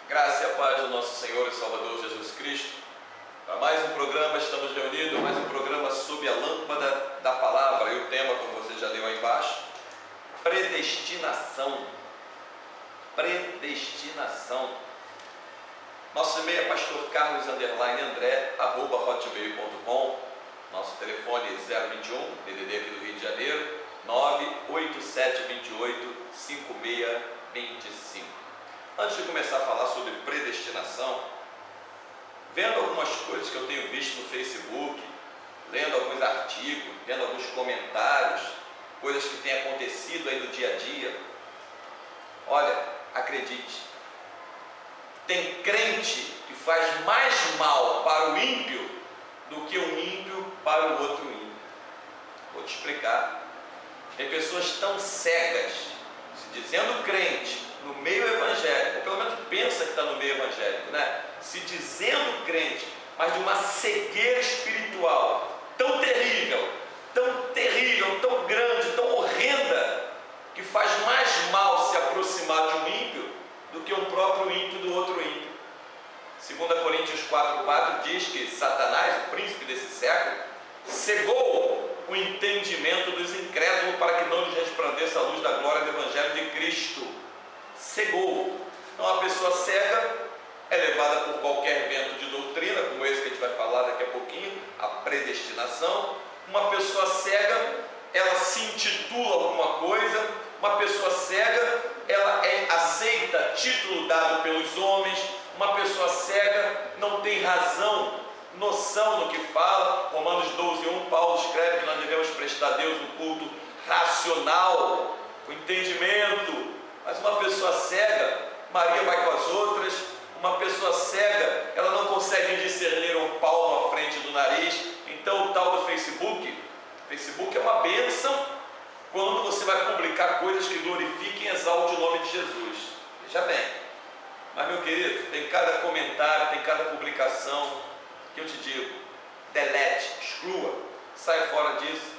Graça e a paz do nosso Senhor e Salvador Jesus Cristo. Para mais um programa, estamos reunidos, mais um programa sob a lâmpada da palavra. E o tema, como você já leu aí embaixo, predestinação. Predestinação. Nosso e-mail é pastorcarlos_andré@hotmail.com. Nosso telefone é 021, DDD aqui do Rio de Janeiro, 987285625. Antes de começar a falar sobre predestinação, vendo algumas coisas que eu tenho visto no Facebook, lendo alguns artigos, lendo alguns comentários, coisas que têm acontecido aí no dia a dia, olha, acredite, tem crente que faz mais mal para o ímpio do que um ímpio para o outro ímpio. Vou te explicar. Tem pessoas tão cegas, se dizendo crente, no meio evangélico, ou pelo menos pensa que está no meio evangélico, né? Se dizendo crente, mas de uma cegueira espiritual tão terrível, tão grande, tão horrenda, que faz mais mal se aproximar de um ímpio do que um próprio ímpio do outro ímpio. 2 Coríntios 4,4 diz que Satanás, o príncipe desse século, cegou o entendimento dos incrédulos para que não lhes resplandeça a luz da glória do Evangelho de Cristo. Cegou. Então a pessoa cega é levada por qualquer vento de doutrina, como esse que a gente vai falar daqui a pouquinho, a predestinação. Uma pessoa cega, ela se intitula alguma coisa. Uma pessoa cega, ela aceita título dado pelos homens. Uma pessoa cega não tem razão, noção do que fala. Romanos 12:1, Paulo escreve que nós devemos prestar a Deus um culto racional, com entendimento. Mas uma pessoa cega, Maria vai com as outras. Uma pessoa cega, ela não consegue discernir um palmo à frente do nariz. Então o tal do Facebook é uma bênção quando você vai publicar coisas que glorifiquem e exaltem o nome de Jesus. Veja bem. Mas, meu querido, tem cada comentário, tem cada publicação que eu te digo, delete, exclua, sai fora disso.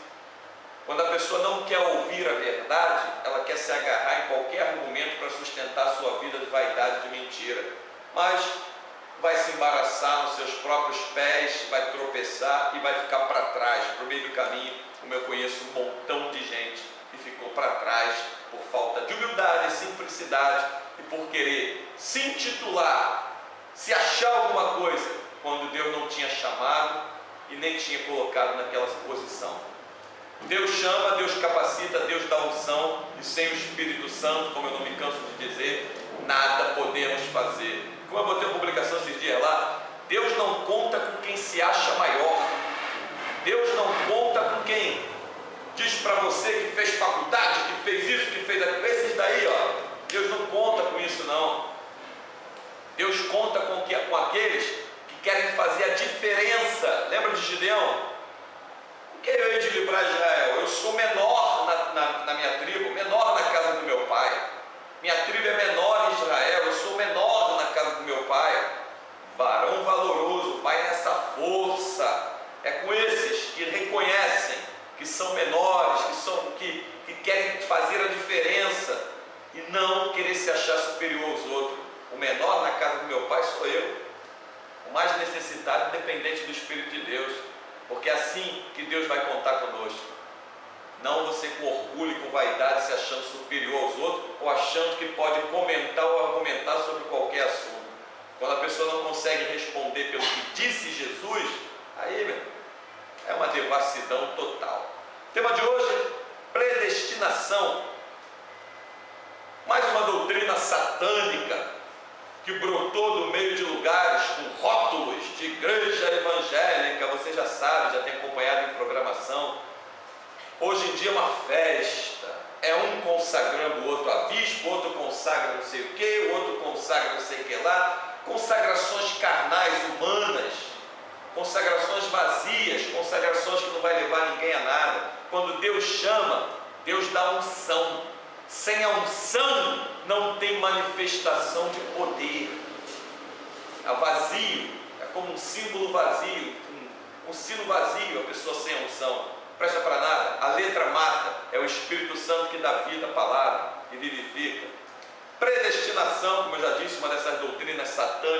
Quando a pessoa não quer ouvir a verdade, ela quer se agarrar em qualquer argumento para sustentar a sua vida de vaidade, de mentira. Mas vai se embaraçar nos seus próprios pés, vai tropeçar e vai ficar para trás, para o meio do caminho. Como eu conheço um montão de gente que ficou para trás por falta de humildade, simplicidade e por querer se intitular, se achar alguma coisa, quando Deus não tinha chamado e nem tinha colocado naquela posição. Deus chama, Deus capacita, Deus dá unção, e sem o Espírito Santo, como eu não me canso de dizer, nada podemos fazer. Como eu botei uma publicação esses dias lá, Deus não conta com quem se acha maior. Deus não conta com quem diz para você que fez faculdade, que fez isso, que fez aquilo. Esses daí, ó, Deus não conta com isso não. Deus conta com aqueles que querem fazer a diferença. Lembra de Gideão? O que eu hei de livrar Israel? Eu sou menor na minha tribo, menor na casa do meu pai. Minha tribo é menor em Israel, eu sou menor na casa do meu pai. Varão valoroso, vai nessa força. É com esses que reconhecem que são menores, que querem fazer a diferença e não querer se achar superior aos outros. O menor na casa do meu pai sou eu, o mais necessitado, dependente do Espírito de Deus. Porque é assim que Deus vai contar conosco. Não você com orgulho e com vaidade se achando superior aos outros, ou achando que pode comentar ou argumentar sobre qualquer assunto. Quando a pessoa não consegue responder pelo que disse Jesus, aí, meu, é uma devassidão total. O tema de hoje, predestinação. Mais uma doutrina satânica que brotou do meio de lugares com rótulos de igreja evangélica. Você já sabe, já tem acompanhado em programação. Hoje em dia é uma festa, é um consagrando o outro a bispo, outro consagra não sei o que, o outro consagra não sei o que lá. Consagrações carnais, humanas, consagrações vazias, consagrações que não vai levar ninguém a nada. Quando Deus chama, Deus dá unção. Sem a unção não tem manifestação de poder. É vazio, é como um símbolo vazio, um sino vazio, a pessoa sem a unção. Presta para nada, a letra mata, é o Espírito Santo que dá vida à palavra e vivifica. Predestinação, como eu já disse, uma dessas doutrinas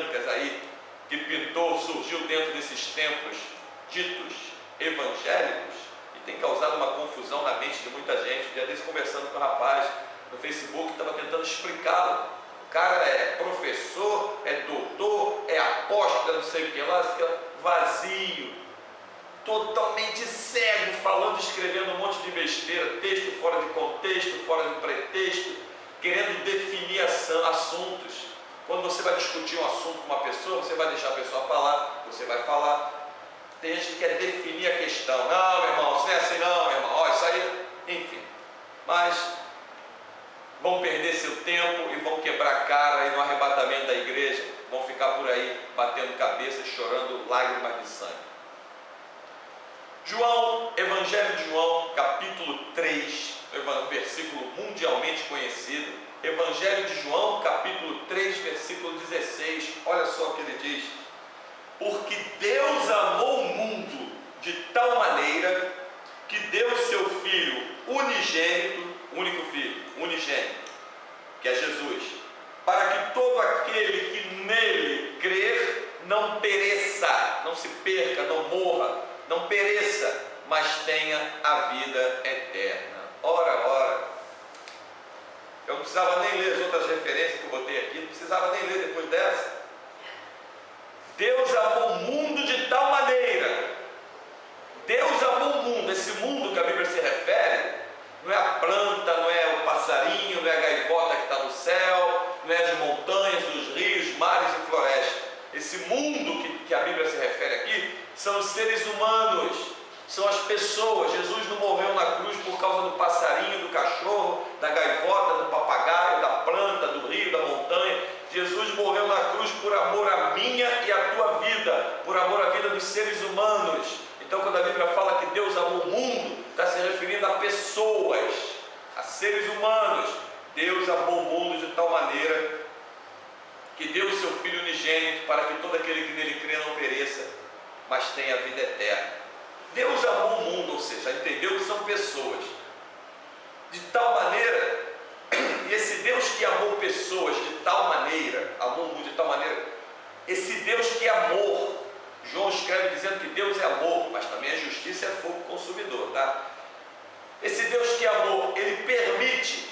brancas aí que pintou, surgiu dentro desses templos ditos evangélicos e tem causado uma confusão na mente de muita gente. Um dia desse, conversando com um rapaz no Facebook, estava tentando explicá-lo. O cara é professor, é doutor, é apóstolo, não sei o que lá, fica vazio, totalmente cego, falando, escrevendo um monte de besteira, texto fora de contexto, fora de pretexto, querendo definir assuntos. Quando você vai discutir um assunto com uma pessoa, você vai deixar a pessoa falar, você vai falar. Tem gente que quer definir a questão. Não, meu irmão, isso não é assim não, meu irmão. Ó, isso aí, enfim. Mas vão perder seu tempo e vão quebrar a cara aí no arrebatamento da igreja. Vão ficar por aí batendo cabeça, chorando lágrimas de sangue. João, Evangelho de João, capítulo 3, versículo mundialmente conhecido. Evangelho de João, capítulo 3, versículo 16. Olha só o que ele diz: porque Deus amou o mundo de tal maneira que deu seu Filho unigênito, único Filho, unigênito, que é Jesus, para que todo aquele que nele crer não pereça, não se perca, não morra, não pereça, mas tenha a vida eterna. Ora, eu não precisava nem ler as outras referências que eu botei aqui, não precisava nem ler depois dessa. Deus amou o mundo de tal maneira, Deus amou o mundo. Esse mundo que a Bíblia se refere, não é a planta, não é o passarinho, não é a gaivota que está no céu, não é as montanhas, os rios, mares e florestas. Esse mundo que a Bíblia se refere aqui são os seres humanos, são as pessoas. Jesus não morreu na cruz por causa do passarinho, do cachorro, da gaivota, do papagaio, da planta, do rio, da montanha. Jesus morreu na cruz por amor à minha e à tua vida, por amor à vida dos seres humanos. Então, quando a Bíblia fala que Deus amou o mundo, está se referindo a pessoas, a seres humanos. Deus amou o mundo de tal maneira que deu o seu Filho unigênito para que todo aquele que nele crê não pereça, mas tenha a vida eterna. Deus amou o mundo, ou seja, entendeu que são pessoas, de tal maneira, e esse Deus que amou pessoas de tal maneira, amou o mundo de tal maneira, esse Deus que é amor, João escreve dizendo que Deus é amor, mas também a justiça é fogo consumidor, tá? Esse Deus que é amor, ele permite,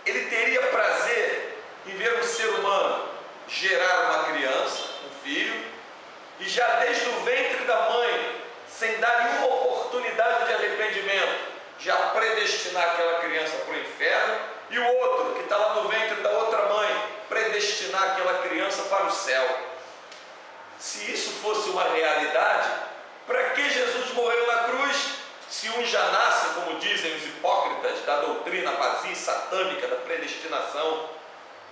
ele teria prazer em ver um ser humano gerar uma criança, um filho, e já desde o ventre da mãe, sem dar nenhuma oportunidade de arrependimento, já predestinar aquela criança para o inferno, e o outro, que está lá no ventre da outra mãe, predestinar aquela criança para o céu. Se isso fosse uma realidade, para que Jesus morreu na cruz? Se um já nasce, como dizem os hipócritas da doutrina vazia e satânica da predestinação,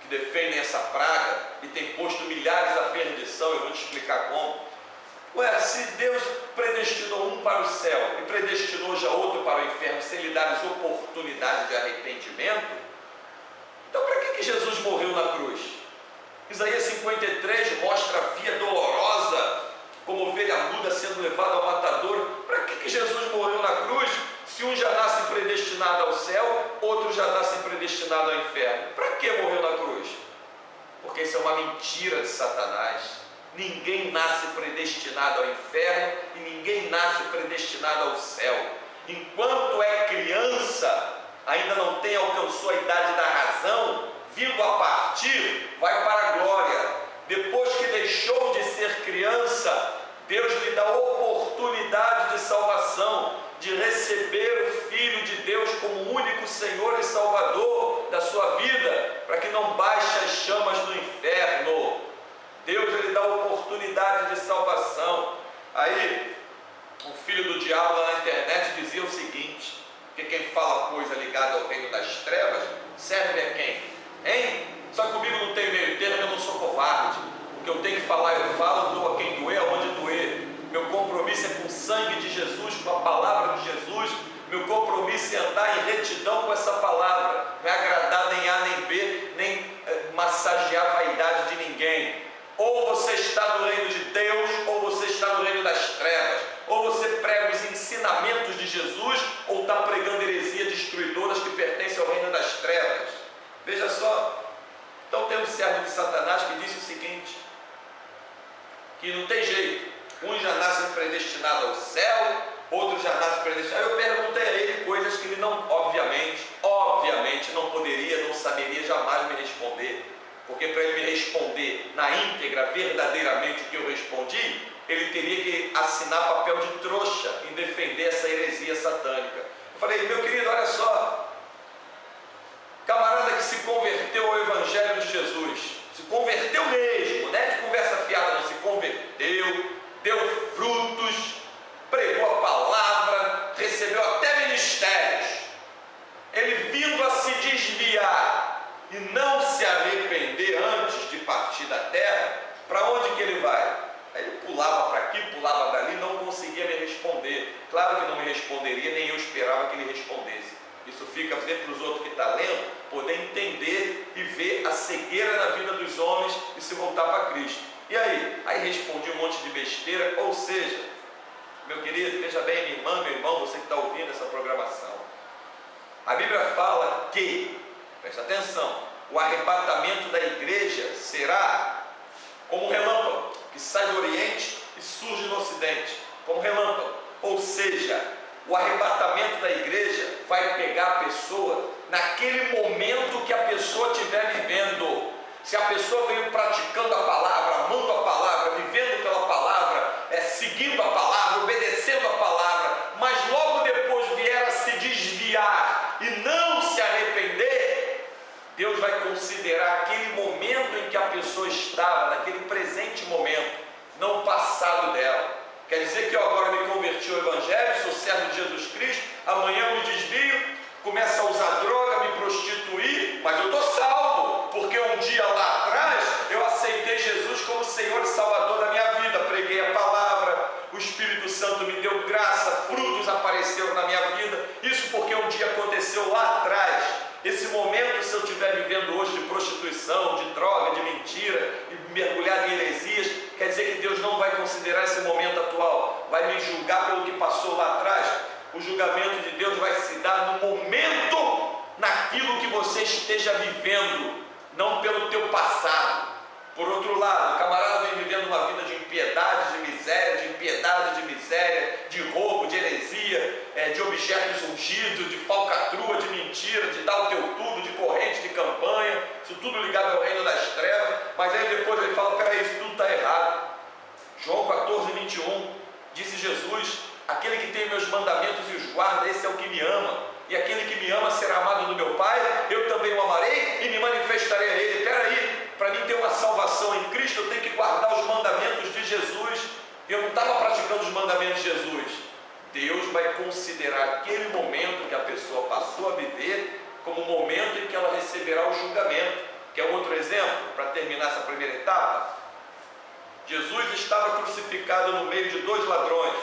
que defendem essa praga e tem posto milhares à perdição, eu vou te explicar como. Se Deus predestinou um para o céu e predestinou já outro para o inferno, sem lhe dar as oportunidades de arrependimento, então para que Jesus morreu na cruz? Isaías 53 mostra a via dolorosa, como ovelha muda sendo levada ao matador. Para que Jesus morreu na cruz, se um já nasce predestinado ao céu, outro já nasce predestinado ao inferno? Para que morreu na cruz? Porque isso é uma mentira de Satanás. Ninguém nasce predestinado ao inferno e ninguém nasce predestinado ao céu. Enquanto é criança, ainda não alcançou a idade da razão, vindo a partir, vai para a glória. Depois que deixou de ser criança, Deus lhe dá oportunidade de salvação, de receber o Filho de Deus como único Senhor e Salvador da sua vida, para que não baixe as chamas do inferno. Deus lhe dá oportunidade de salvação. Aí, um filho do diabo lá na internet dizia o seguinte, que quem fala coisa ligada ao reino das trevas, serve a quem? Hein? Só que comigo não tem meio termo, eu não sou covarde. O que eu tenho que falar, eu falo, dou a quem doer, aonde doer. Meu compromisso é com o sangue de Jesus, com a palavra de Jesus. Meu compromisso é andar em retidão com essa palavra. Não é agradar nem A nem B, nem massagear a vaidade de ninguém. Ou você está no reino de Deus, ou você está no reino das trevas. Ou você prega os ensinamentos de Jesus, ou está pregando heresias destruidoras que pertencem ao reino das trevas. Veja só. Então tem um servo de Satanás que disse o seguinte: que não tem jeito, uns já nascem predestinados ao céu, outros já nascem predestinados. Eu perguntei a ele coisas que ele não, obviamente, não poderia, não saberia jamais me responder, porque para ele me responder na íntegra, verdadeiramente o que eu respondi, ele teria que assinar papel de trouxa em defender essa heresia satânica. Eu falei, meu querido, olha só, camarada que se converteu ao Evangelho de Jesus, se converteu mesmo, não é de conversa fiada, não, se converteu, deu frutos, pregou a palavra, recebeu até ministérios. Ele vindo a se desviar e não se arrepender antes de partir da terra, para onde que ele vai? Aí ele pulava para aqui, pulava dali, não conseguia me responder. Claro que não me responderia, nem eu esperava que ele respondesse. Isso fica para os outros que estão lendo, poder entender e ver a cegueira na vida dos homens e se voltar para Cristo. E aí? Aí respondi um monte de besteira, ou seja, meu querido, veja bem, minha irmã, meu irmão, você que está ouvindo essa programação, a Bíblia fala que, presta atenção, o arrebatamento da igreja será como um relâmpago, que sai do Oriente e surge no Ocidente, como relâmpago. Ou seja, o arrebatamento da igreja vai pegar a pessoa naquele momento que a pessoa estiver vivendo. Se a pessoa veio praticando a palavra, amando a palavra, vivendo pela palavra, seguindo a palavra, obedecendo a palavra, mas logo depois vier a se desviar e não se arrepender, Deus vai considerar aquele momento em que a pessoa estava, naquele presente momento, não o passado dela. Quer dizer que eu agora me converti ao Evangelho, sou servo de Jesus Cristo, amanhã eu me desvio, começo a usar droga, me prostituir, mas eu estou salvo, porque um dia lá atrás eu aceitei Jesus como Senhor e Salvador da minha vida, preguei a palavra, o Espírito Santo me deu graça, frutos apareceram na minha vida, isso porque um dia aconteceu lá atrás. Esse momento, se eu estiver vivendo hoje de prostituição, de droga, de mentira, e mergulhado em heresias, quer dizer que Deus não vai considerar esse momento atual, vai me julgar pelo que passou lá atrás. O julgamento de Deus vai se dar no momento, naquilo que você esteja vivendo, não pelo teu passado. Por outro lado, o camarada vem vivendo uma vida de impiedade, de miséria, de roubo, de heresia, de objetos ungidos, de falcatrua, de mentira, de dar o teu tudo, de corrente, de campanha, isso tudo ligado ao reino das trevas, mas aí depois ele fala, peraí, isso tudo está errado. João 14, 21, disse Jesus, aquele que tem meus mandamentos e os guarda, esse é o que me ama. E aquele que me ama será amado do meu Pai, eu também o amarei e me manifestarei a ele. Peraí, para mim ter uma salvação em Cristo, eu tenho que guardar os mandamentos de Jesus. Eu não estava praticando os mandamentos de Jesus. Deus vai considerar aquele momento que a pessoa passou a viver como o momento em que ela receberá o julgamento. Quer outro exemplo, para terminar essa primeira etapa? Jesus estava crucificado no meio de dois ladrões.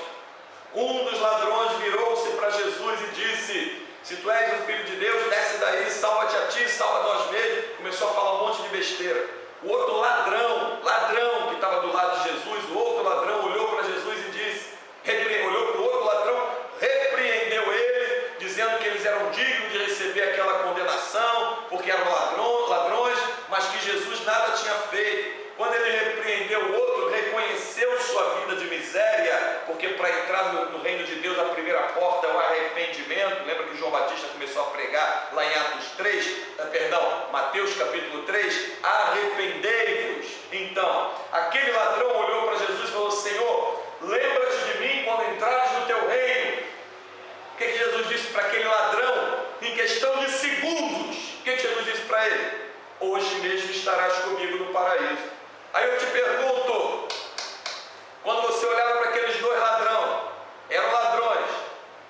Um dos ladrões virou-se para Jesus e disse, se tu és o Filho de Deus, desce daí, salva-te a ti, salva nós mesmos. Começou a falar um monte de besteira. O outro ladrão que estava do lado de Jesus, o outro ladrão olhou para Jesus e disse, olhou para o outro ladrão, repreendeu ele, dizendo que eles eram dignos de receber aquela condenação, porque eram ladrões, mas que Jesus nada tinha feito. Quando ele repreendeu o outro, reconheceu sua vida de miséria, porque para entrar no reino de Deus a primeira porta é o arrependimento. Lembra que João Batista começou a pregar lá em Mateus capítulo 3, arrependei-vos. Então, aquele ladrão olhou para Jesus e falou, Senhor, lembra-te de mim quando entrares no teu reino. O que Jesus disse para aquele ladrão? Em questão de segundos, o que Jesus disse para ele? Hoje mesmo estarás comigo no paraíso. Aí eu te pergunto, quando você olhava para aqueles dois ladrões, eram ladrões,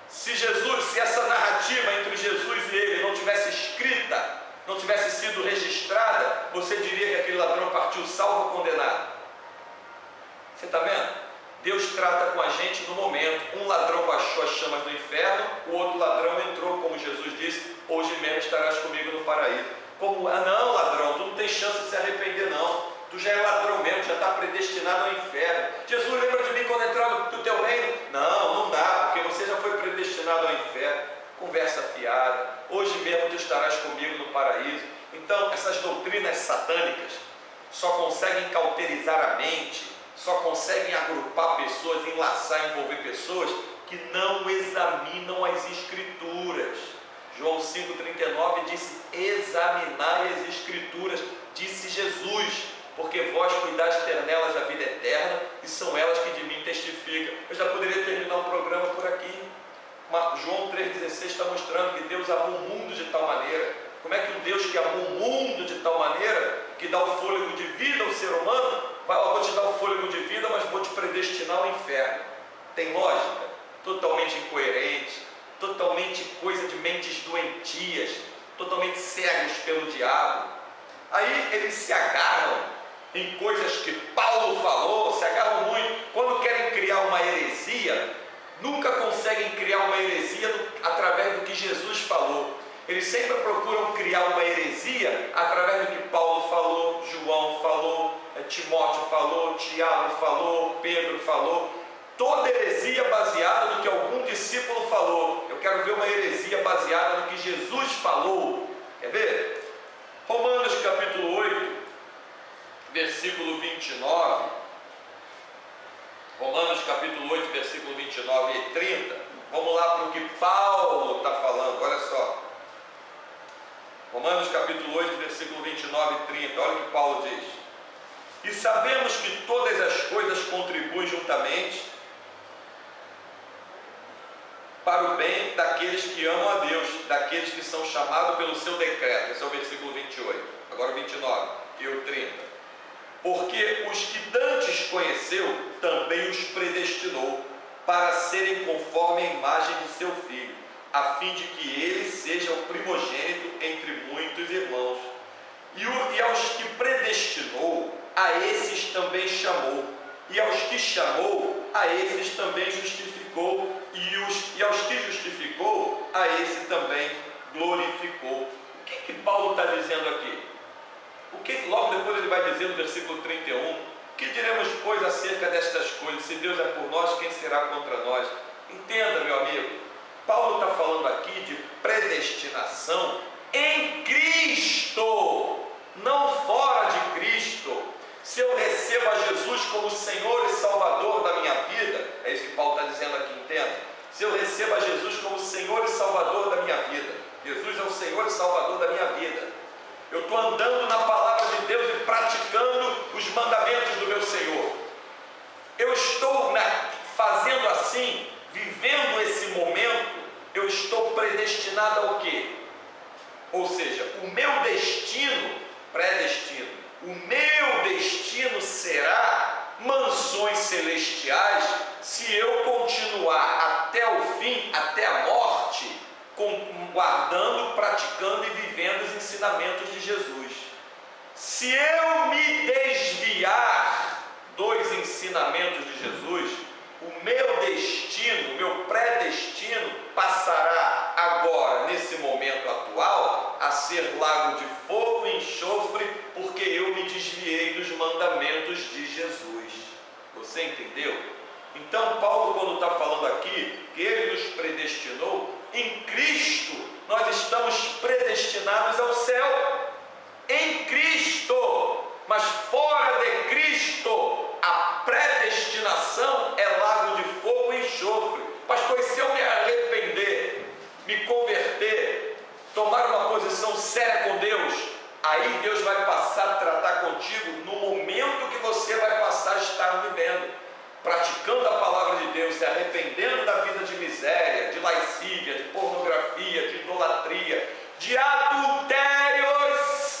se essa narrativa entre Jesus e ele não tivesse escrita, não tivesse sido registrada, você diria que aquele ladrão partiu salvo ou condenado? Você está vendo? Deus trata com a gente no momento. Um ladrão baixou as chamas do inferno, o outro ladrão entrou, como Jesus disse, hoje mesmo estarás comigo no paraíso. Como, não ladrão, tu não tem chance de se arrepender não, tu já é ladrão mesmo, já está predestinado ao inferno. Jesus, lembra de mim quando entrar no teu reino? Não dá, porque você já foi predestinado ao inferno. Conversa fiada, hoje mesmo tu estarás comigo no paraíso. Então essas doutrinas satânicas só conseguem cauterizar a mente, só conseguem agrupar pessoas, enlaçar, envolver pessoas que não examinam as Escrituras. João 5,39 disse: examinai as Escrituras, disse Jesus, porque vós cuidais ter nelas a vida eterna, e são elas que de mim testificam. Eu já poderia terminar o programa por aqui. João 3,16 está mostrando que Deus amou o mundo de tal maneira. Como é que um Deus que amou o mundo de tal maneira, que dá o fôlego de vida ao ser humano, vou te dar o fôlego de vida, mas vou te predestinar ao inferno? Tem lógica? Totalmente incoerente, totalmente coisa de mentes doentias, totalmente cegos pelo diabo. Aí eles se agarram em coisas que Paulo falou, se agarram muito. Quando querem criar uma heresia, nunca conseguem criar uma heresia através do que Jesus falou. Eles sempre procuram criar uma heresia através do que Paulo falou, João falou, Timóteo falou, Tiago falou, Pedro falou. Toda heresia baseada no que algum discípulo falou. Eu quero ver uma heresia baseada no que Jesus falou. Quer ver? Romanos capítulo 8, versículo 29. Romanos capítulo 8, versículo 29 e 30. Vamos lá para o que Paulo está falando, olha só. Romanos capítulo 8, versículo 29 e 30, olha o que Paulo diz. E sabemos que todas as coisas contribuem juntamente para o bem daqueles que amam a Deus, daqueles que são chamados pelo seu decreto. Esse é o versículo 28, agora o 29 e o 30. Porque os que dantes conheceu, também os predestinou, para serem conforme a imagem de seu Filho, a fim de que ele seja o primogênito entre muitos irmãos. E aos que predestinou, a esses também chamou. E aos que chamou, a esses também justificou. E aos que justificou, a esse também glorificou. O que Paulo está dizendo aqui? Logo depois ele vai dizer no versículo 31, que diremos, pois, acerca destas coisas? Se Deus é por nós, quem será contra nós? Entenda, meu amigo, Paulo está falando aqui de predestinação em Cristo, não fora de Cristo. Se eu recebo a Jesus como Senhor e Salvador da minha vida, é isso que Paulo está dizendo aqui, entenda? Se eu recebo a Jesus como Senhor e Salvador da minha vida, Jesus é o Senhor e Salvador da minha vida, eu estou andando na palavra de Deus e praticando os mandamentos do meu Senhor, eu estou fazendo assim, vivendo esse momento, eu estou predestinado ao quê? Ou seja, o meu destino, predestino, o meu destino será mansões celestiais, se eu continuar até o fim, até a morte, guardando, praticando e vivendo os ensinamentos de Jesus. Se eu me desviar dos ensinamentos de Jesus, o meu destino, o meu predestino passará agora, nesse momento atual, a ser lago de fogo e enxofre, porque eu me desviei dos mandamentos de Jesus. Você entendeu? Então Paulo, quando está falando aqui que ele nos predestinou, em Cristo nós estamos predestinados ao céu, em Cristo, mas fora de Cristo a predestinação é lago de fogo e enxofre. Pastor, e se eu me arrepender, me converter, tomar uma posição séria com Deus, aí Deus vai passar a tratar contigo no momento que você vai passar a estar vivendo, praticando a palavra de Deus, se arrependendo da vida de miséria, de lascívia, de pornografia, de idolatria, de adultérios.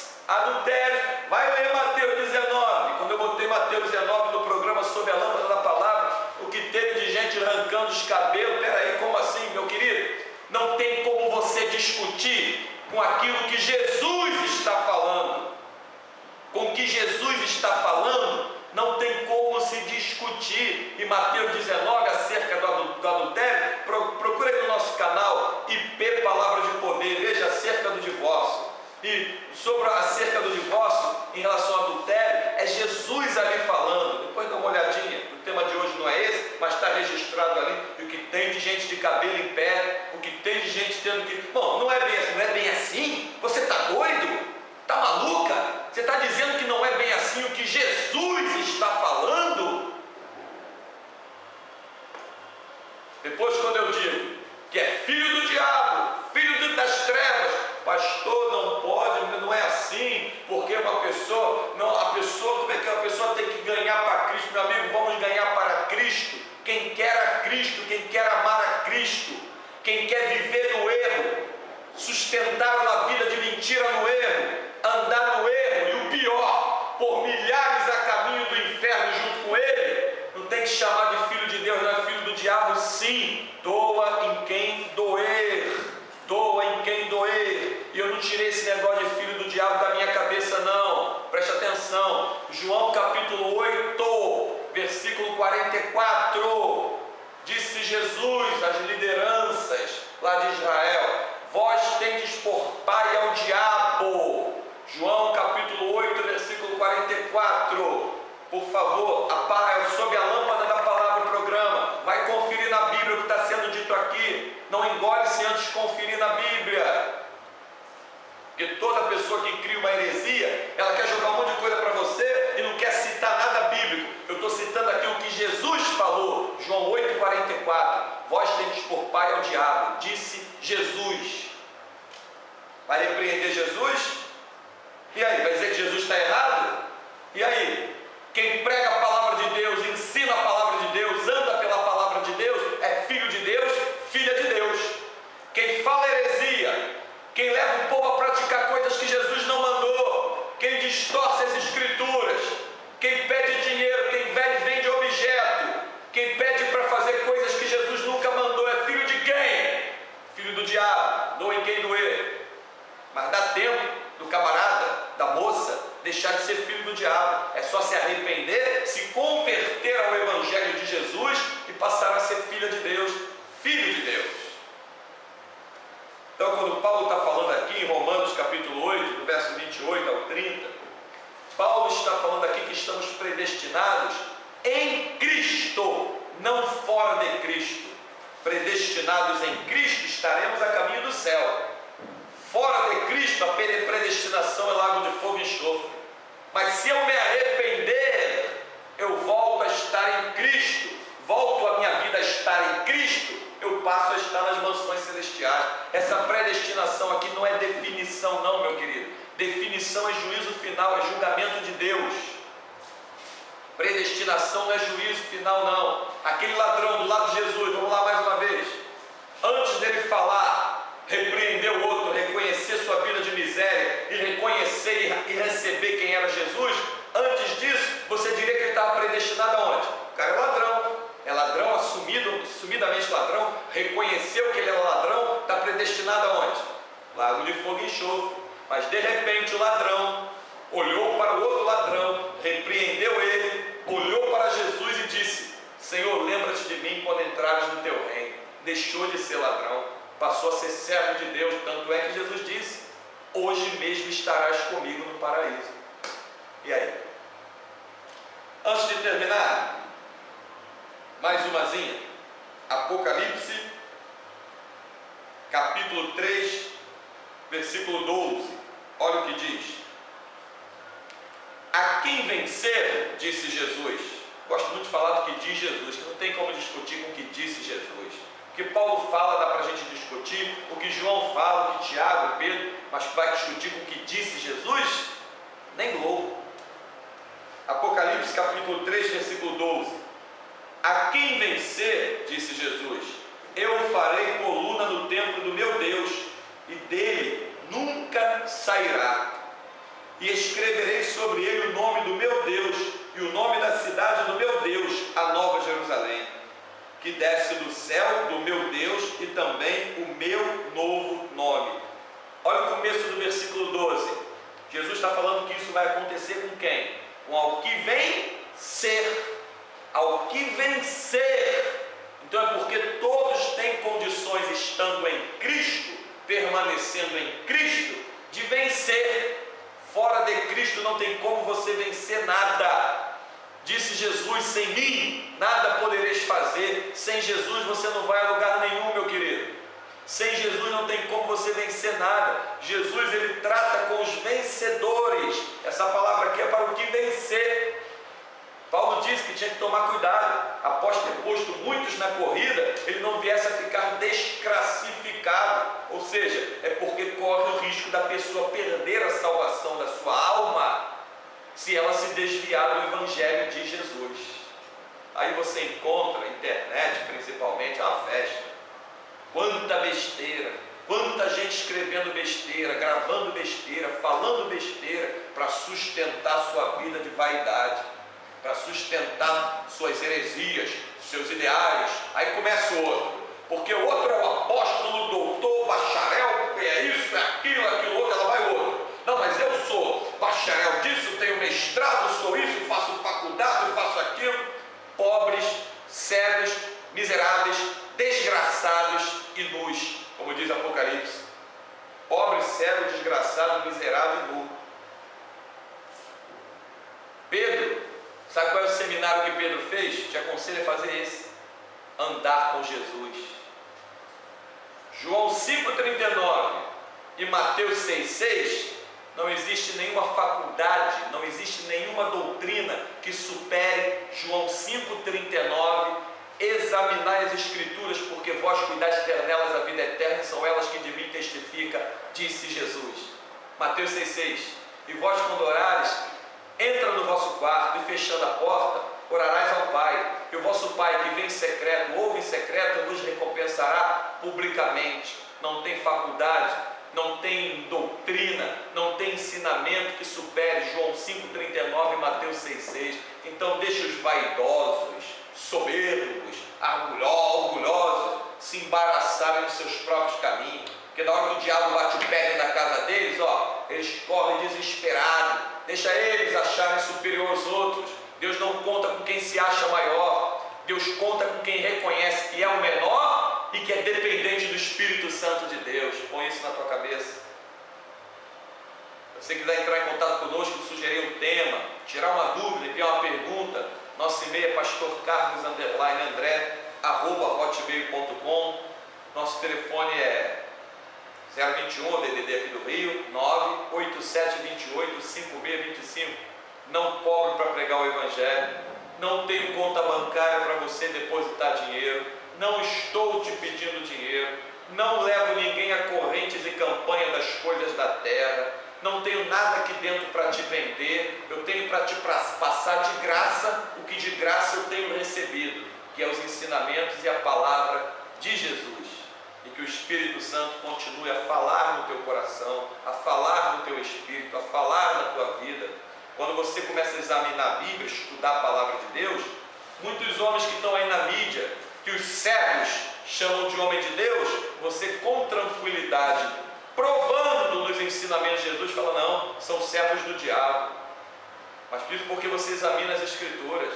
Vai ler Mateus 19. Quando eu botei Mateus 19 no programa sobre a lâmpada da palavra, o que teve de gente arrancando os cabelos. Peraí, como assim, meu querido? Não tem como você discutir com aquilo que Jesus está falando. Com o que Jesus está falando, não tem como se discutir. E Mateus 19, acerca do adultério, procura aí no nosso canal, IP Palavra de Poder, veja acerca do divórcio. E acerca do divórcio, em relação ao adultério, é Jesus ali falando. Depois dá uma olhadinha, o tema de hoje não é esse, mas está registrado ali. E o que tem de gente de cabelo em pé, o que tem de gente tendo que... Bom, não é bem assim? Você está doido? Está maluca? Você está dizendo que não é bem assim o que Jesus Jesus está falando. Depois, quando eu digo que é filho do diabo, filho das trevas, pastor, não pode, não é assim, porque uma pessoa, não, a pessoa, como é que uma pessoa tem que ganhar para Cristo? Meu amigo, vamos ganhar para Cristo. Quem quer a Cristo, quem quer amar a Cristo, quem quer viver no erro, sustentar uma vida de mentira no erro, andar no erro, e o pior, por milhares a caminho do inferno junto com ele, não tem que chamar de filho de Deus, não é filho do diabo, sim. Doa em quem doer, doa em quem doer. E eu não tirei esse negócio de filho do diabo da minha cabeça, não. Preste atenção, João capítulo 8, versículo 44, disse Jesus às lideranças lá de Israel: vós tendes por pai ao diabo. João capítulo 8, versículo 44. Por favor, sob a lâmpada da palavra o programa, vai conferir na Bíblia o que está sendo dito aqui. Não engole-se antes de conferir na Bíblia. Porque toda pessoa que cria uma heresia, ela quer jogar um monte de coisa para você e não quer citar nada bíblico. Eu estou citando aqui o que Jesus falou, João 8,44. Vós tendes por pai ao diabo, disse Jesus. Vai repreender Jesus? E aí, vai dizer que Jesus está errado? E aí? Quem prega a palavra de Deus, ensina a palavra de Deus, anda pela palavra de Deus, é filho de Deus, filha de Deus. Quem fala heresia, quem leva o povo a praticar coisas que Jesus não mandou, quem distorce as escrituras, quem pede dinheiro, quem vende objeto, quem pede para fazer coisas que Jesus nunca mandou, é filho de quem? Filho do diabo. Doa em quem doer. Mas dá tempo do camarada, da moça, deixar de ser filho do diabo. É só se arrepender, se converter ao Evangelho de Jesus e passar a ser filha de Deus, filho de Deus. Então, quando Paulo está falando aqui em Romanos capítulo 8, do verso 28 ao 30, Paulo está falando aqui que estamos predestinados em Cristo, não fora de Cristo. Predestinados em Cristo, estaremos a caminho do céu. Fora de Cristo, a predestinação é lago de fogo e enxofre. Mas se eu me arrepender, eu volto a estar em Cristo, volto a minha vida a estar em Cristo, eu passo a estar nas mansões celestiais. Essa predestinação aqui não é definição, não, meu querido. Definição é juízo final, é julgamento de Deus. Predestinação não é juízo final, não. Aquele ladrão do lado de Jesus, vamos lá mais uma vez. Antes dele falar, repreender o outro, reconhecer sua vida de miséria e reconhecer e receber quem era Jesus, antes disso, você diria que ele estava predestinado aonde? O cara é ladrão assumidamente ladrão, reconheceu que ele era ladrão, está predestinado aonde? Lago de fogo e enxofre. Mas de repente o ladrão olhou para o outro ladrão, repreendeu ele, olhou para Jesus e disse: Senhor, lembra-te de mim quando entrares no teu reino. Deixou de ser ladrão, passou a ser servo de Deus. Tanto é que Jesus disse: hoje mesmo estarás comigo no paraíso. E aí? Antes de terminar, mais umazinha. Apocalipse capítulo 3, versículo 12. Olha o que diz: a quem vencer, disse Jesus. Gosto muito de falar do que diz Jesus, que não tem como discutir com o que disse Jesus. O que Paulo fala dá para a gente discutir, o que João fala, o que Tiago, Pedro, mas vai discutir com o que disse Jesus? Nem louco. Apocalipse capítulo 3, versículo 12. A quem vencer, disse Jesus, eu farei coluna no templo do meu Deus, e dele nunca sairá. E escreverei sobre ele o nome do meu Deus, e o nome da cidade do meu Deus, a Nova Jerusalém, que desce do céu do meu Deus, e também o meu novo nome. Olha o começo do versículo 12. Jesus está falando que isso vai acontecer com quem? Com ao que vencer. Ao que vencer. Então é porque todos têm condições, estando em Cristo, permanecendo em Cristo, de vencer. Fora de Cristo não tem como você vencer nada. Disse Jesus: sem mim nada podereis fazer. Sem Jesus você não vai a lugar nenhum, meu querido. Sem Jesus não tem como você vencer nada. Jesus, ele trata com os vencedores. Essa palavra aqui é para o que vencer. tinha que tomar cuidado, após ter posto muitos na corrida, ele não viesse a ficar desclassificado, ou seja, é porque corre o risco da pessoa perder a salvação da sua alma, se ela se desviar do Evangelho de Jesus. Aí você encontra na internet, principalmente, a festa, quanta besteira, quanta gente escrevendo besteira, gravando besteira, falando besteira, para sustentar sua vida de vaidade, para sustentar suas heresias, seus ideais. Aí começa o outro, porque o outro é o apóstolo, doutor, bacharel, é isso, é aquilo outro, ela vai outro. Não, mas eu sou bacharel disso, tenho mestrado, sou isso, faço faculdade, faço aquilo. Pobres, cegos, miseráveis, desgraçados e nus, como diz Apocalipse. Pobre, cego, desgraçado, miserável e nu. Pedro, sabe qual é o seminário que Pedro fez? Te aconselho a fazer esse: andar com Jesus. João 5,39 e Mateus 6,6, não existe nenhuma faculdade, não existe nenhuma doutrina que supere João 5,39. Examinai as Escrituras, porque vós cuidais de ter nelas a vida eterna, e são elas que de mim testificam, disse Jesus. Mateus 6,6. E vós, quando orares, entra no vosso quarto e, fechando a porta, orarás ao Pai, e o vosso Pai que vem em secreto, ouve em secreto, vos recompensará publicamente. Não tem faculdade, não tem doutrina, não tem ensinamento que supere João 5,39 e Mateus 6,6. Então deixa os vaidosos, soberbos, orgulhosos se embaraçarem nos seus próprios caminhos, porque na hora que o diabo bate o pé na casa deles, eles correm desesperados. Deixa eles acharem superior aos outros. Deus não conta com quem se acha maior, Deus conta com quem reconhece que é o menor e que é dependente do Espírito Santo de Deus. Põe isso na tua cabeça. Se você quiser entrar em contato conosco, sugerir um tema, tirar uma dúvida, enviar uma pergunta, nosso e-mail é pastorcarlos_andré@hotmail.com. Nosso telefone é 021, DDD aqui do Rio, 987285625. Não cobro para pregar o Evangelho, não tenho conta bancária para você depositar dinheiro, não estou te pedindo dinheiro, não levo ninguém a correntes e campanha das coisas da terra, não tenho nada aqui dentro para te vender, eu tenho para te passar de graça o que de graça eu tenho recebido, que é os ensinamentos e a palavra de Jesus. E que o Espírito Santo continue a falar no teu coração, a falar no teu espírito, a falar na tua vida. Quando você começa a examinar a Bíblia, estudar a palavra de Deus, muitos homens que estão aí na mídia, que os cegos chamam de homem de Deus, você com tranquilidade, provando nos ensinamentos de Jesus, fala: não, são servos do diabo. Mas isso porque você examina as Escrituras.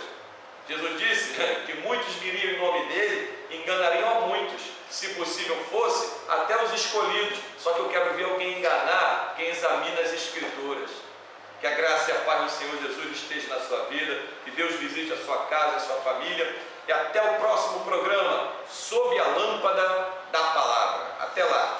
Jesus disse que muitos viriam em nome dele e enganariam a muitos, se possível fosse, até os escolhidos. Só que eu quero ver alguém enganar quem examina as Escrituras. Que a graça e a paz do Senhor Jesus esteja na sua vida, que Deus visite a sua casa, a sua família, e até o próximo programa, sob a lâmpada da palavra. Até lá!